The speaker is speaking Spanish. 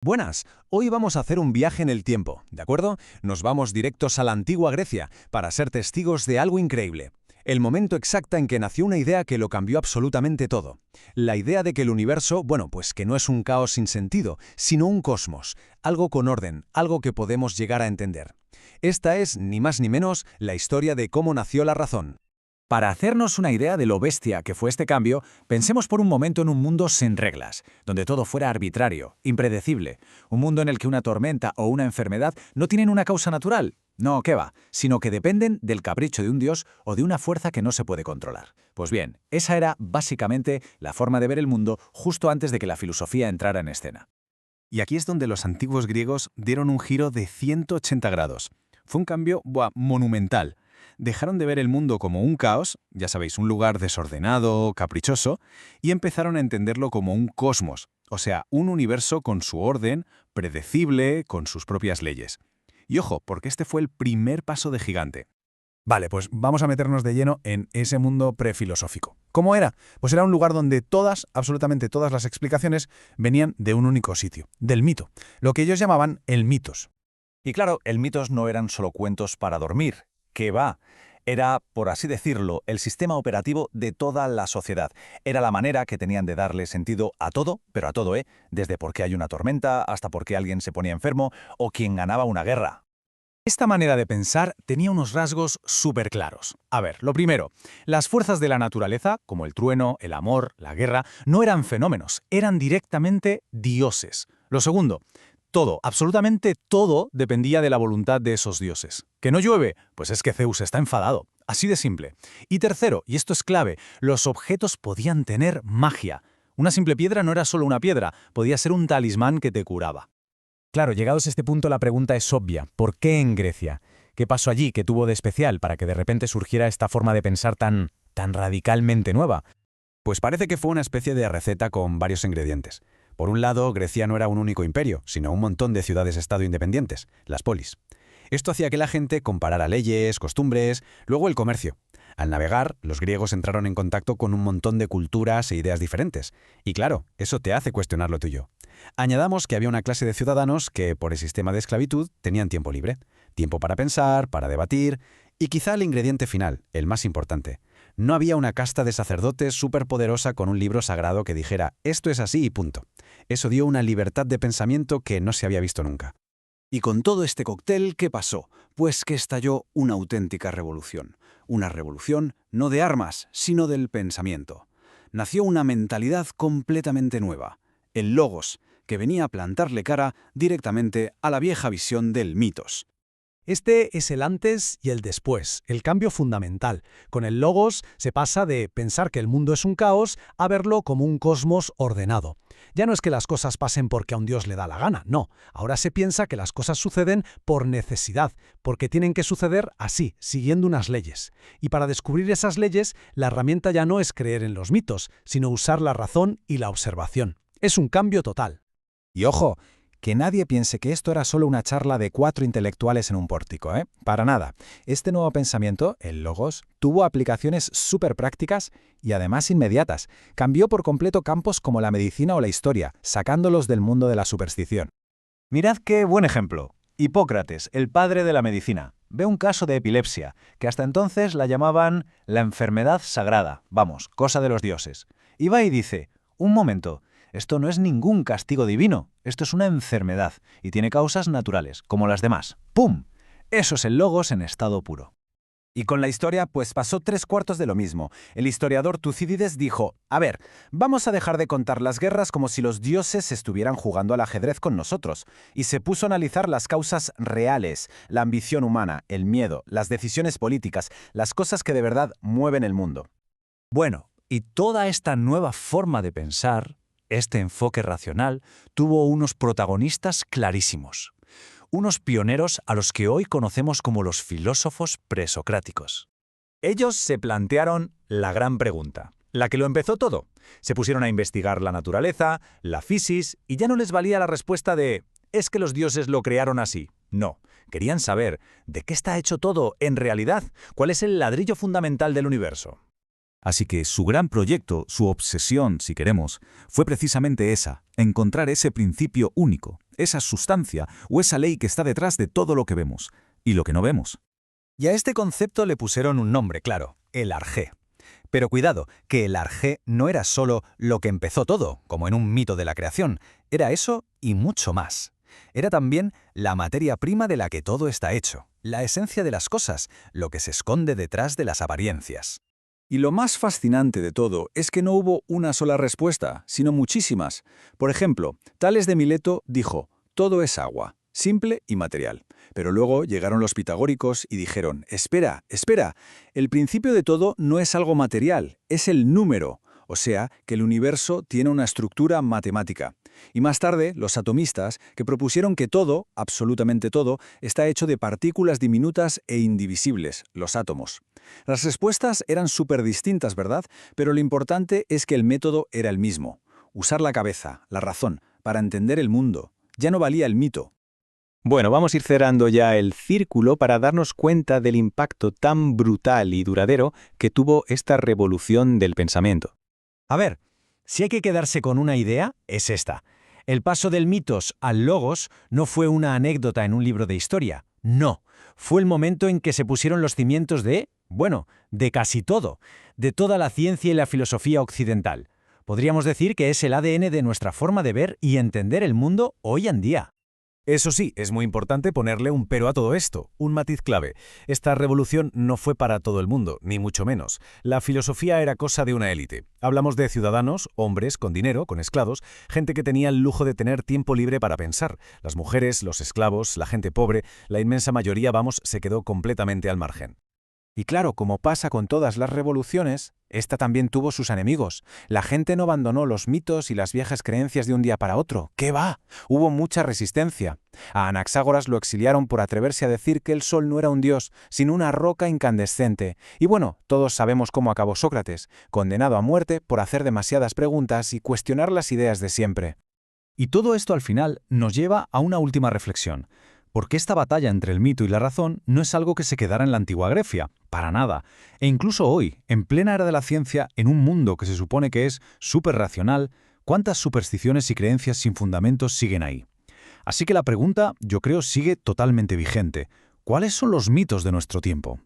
Buenas, hoy vamos a hacer un viaje en el tiempo, ¿de acuerdo? Nos vamos directos a la antigua Grecia para ser testigos de algo increíble. El momento exacto en que nació una idea que lo cambió absolutamente todo. La idea de que el universo, pues que no es un caos sin sentido, sino un cosmos, algo con orden, algo que podemos llegar a entender. Esta es, ni más ni menos, la historia de cómo nació la razón. Para hacernos una idea de lo bestia que fue este cambio, pensemos por un momento en un mundo sin reglas, donde todo fuera arbitrario, impredecible, un mundo en el que una tormenta o una enfermedad no tienen una causa natural. No, qué va, sino que dependen del capricho de un dios o de una fuerza que no se puede controlar. Pues bien, esa era básicamente la forma de ver el mundo justo antes de que la filosofía entrara en escena. Y aquí es donde los antiguos griegos dieron un giro de 180 grados. Fue un cambio, monumental. Dejaron de ver el mundo como un caos, ya sabéis, un lugar desordenado, caprichoso, y empezaron a entenderlo como un cosmos, o sea, un universo con su orden, predecible, con sus propias leyes. Y ojo, porque este fue el primer paso de gigante. Vale, pues vamos a meternos de lleno en ese mundo prefilosófico. ¿Cómo era? Pues era un lugar donde absolutamente todas las explicaciones venían de un único sitio, del mito, lo que ellos llamaban el mitos. Y claro, el mitos no eran solo cuentos para dormir. ¿Qué va? Era, por así decirlo, el sistema operativo de toda la sociedad. Era la manera que tenían de darle sentido a todo, pero a todo, desde por qué hay una tormenta hasta por qué alguien se ponía enfermo o quién ganaba una guerra. Esta manera de pensar tenía unos rasgos súper claros. A ver, lo primero, las fuerzas de la naturaleza, como el trueno, el amor, la guerra, no eran fenómenos, eran directamente dioses. Lo segundo, todo, absolutamente todo, dependía de la voluntad de esos dioses. ¿Que no llueve? Pues es que Zeus está enfadado. Así de simple. Y tercero, y esto es clave, los objetos podían tener magia. Una simple piedra no era solo una piedra, podía ser un talismán que te curaba. Claro, llegados a este punto la pregunta es obvia. ¿Por qué en Grecia? ¿Qué pasó allí que tuvo de especial para que de repente surgiera esta forma de pensar tan radicalmente nueva? Pues parece que fue una especie de receta con varios ingredientes. Por un lado, Grecia no era un único imperio, sino un montón de ciudades-estado independientes, las polis. Esto hacía que la gente comparara leyes, costumbres, luego el comercio. Al navegar, los griegos entraron en contacto con un montón de culturas e ideas diferentes. Y claro, eso te hace cuestionar lo tuyo. Añadamos que había una clase de ciudadanos que, por el sistema de esclavitud, tenían tiempo libre. Tiempo para pensar, para debatir, y quizá el ingrediente final, el más importante. No había una casta de sacerdotes superpoderosa con un libro sagrado que dijera «esto es así y punto». Eso dio una libertad de pensamiento que no se había visto nunca. Y con todo este cóctel, ¿qué pasó? Pues que estalló una auténtica revolución. Una revolución no de armas, sino del pensamiento. Nació una mentalidad completamente nueva, el logos, que venía a plantarle cara directamente a la vieja visión del mitos. Este es el antes y el después, el cambio fundamental. Con el logos se pasa de pensar que el mundo es un caos a verlo como un cosmos ordenado. Ya no es que las cosas pasen porque a un dios le da la gana, no. Ahora se piensa que las cosas suceden por necesidad, porque tienen que suceder así, siguiendo unas leyes. Y para descubrir esas leyes, la herramienta ya no es creer en los mitos, sino usar la razón y la observación. Es un cambio total. Y ojo, que nadie piense que esto era solo una charla de 4 intelectuales en un pórtico, ¿eh? Para nada. Este nuevo pensamiento, el logos, tuvo aplicaciones súper prácticas y además inmediatas. Cambió por completo campos como la medicina o la historia, sacándolos del mundo de la superstición. Mirad qué buen ejemplo. Hipócrates, el padre de la medicina, ve un caso de epilepsia, que hasta entonces la llamaban la enfermedad sagrada, cosa de los dioses. Y va y dice, un momento, esto no es ningún castigo divino, esto es una enfermedad y tiene causas naturales, como las demás. ¡Pum! Eso es el logos en estado puro. Y con la historia, pues pasó 3/4 de lo mismo. El historiador Tucídides dijo, a ver, vamos a dejar de contar las guerras como si los dioses estuvieran jugando al ajedrez con nosotros. Y se puso a analizar las causas reales, la ambición humana, el miedo, las decisiones políticas, las cosas que de verdad mueven el mundo. Bueno, y toda esta nueva forma de pensar, este enfoque racional, tuvo unos protagonistas clarísimos. Unos pioneros a los que hoy conocemos como los filósofos presocráticos. Ellos se plantearon la gran pregunta, la que lo empezó todo. Se pusieron a investigar la naturaleza, la fisis, y ya no les valía la respuesta de «es que los dioses lo crearon así». No, querían saber de qué está hecho todo en realidad, cuál es el ladrillo fundamental del universo. Así que su gran proyecto, su obsesión, si queremos, fue precisamente esa, encontrar ese principio único, esa sustancia o esa ley que está detrás de todo lo que vemos y lo que no vemos. Y a este concepto le pusieron un nombre, claro, el arjé. Pero cuidado, que el arjé no era solo lo que empezó todo, como en un mito de la creación, era eso y mucho más. Era también la materia prima de la que todo está hecho, la esencia de las cosas, lo que se esconde detrás de las apariencias. Y lo más fascinante de todo es que no hubo una sola respuesta, sino muchísimas. Por ejemplo, Tales de Mileto dijo, todo es agua, simple y material. Pero luego llegaron los pitagóricos y dijeron, espera, espera, el principio de todo no es algo material, es el número, o sea, que el universo tiene una estructura matemática. Y más tarde, los atomistas, que propusieron que todo, absolutamente todo, está hecho de partículas diminutas e indivisibles, los átomos. Las respuestas eran súper distintas, ¿verdad? Pero lo importante es que el método era el mismo. Usar la cabeza, la razón, para entender el mundo. Ya no valía el mito. Bueno, vamos a ir cerrando ya el círculo para darnos cuenta del impacto tan brutal y duradero que tuvo esta revolución del pensamiento. A ver, si hay que quedarse con una idea, es esta. El paso del mitos al logos no fue una anécdota en un libro de historia. No, fue el momento en que se pusieron los cimientos de casi todo, de toda la ciencia y la filosofía occidental. Podríamos decir que es el ADN de nuestra forma de ver y entender el mundo hoy en día. Eso sí, es muy importante ponerle un pero a todo esto, un matiz clave. Esta revolución no fue para todo el mundo, ni mucho menos. La filosofía era cosa de una élite. Hablamos de ciudadanos, hombres con dinero, con esclavos, gente que tenía el lujo de tener tiempo libre para pensar. Las mujeres, los esclavos, la gente pobre, la inmensa mayoría, se quedó completamente al margen. Y claro, como pasa con todas las revoluciones, esta también tuvo sus enemigos. La gente no abandonó los mitos y las viejas creencias de un día para otro. ¿Qué va? Hubo mucha resistencia. A Anaxágoras lo exiliaron por atreverse a decir que el sol no era un dios, sino una roca incandescente. Y bueno, todos sabemos cómo acabó Sócrates, condenado a muerte por hacer demasiadas preguntas y cuestionar las ideas de siempre. Y todo esto al final nos lleva a una última reflexión. Porque esta batalla entre el mito y la razón no es algo que se quedara en la antigua Grecia, para nada. E incluso hoy, en plena era de la ciencia, en un mundo que se supone que es súper racional, ¿cuántas supersticiones y creencias sin fundamentos siguen ahí? Así que la pregunta, yo creo, sigue totalmente vigente. ¿Cuáles son los mitos de nuestro tiempo?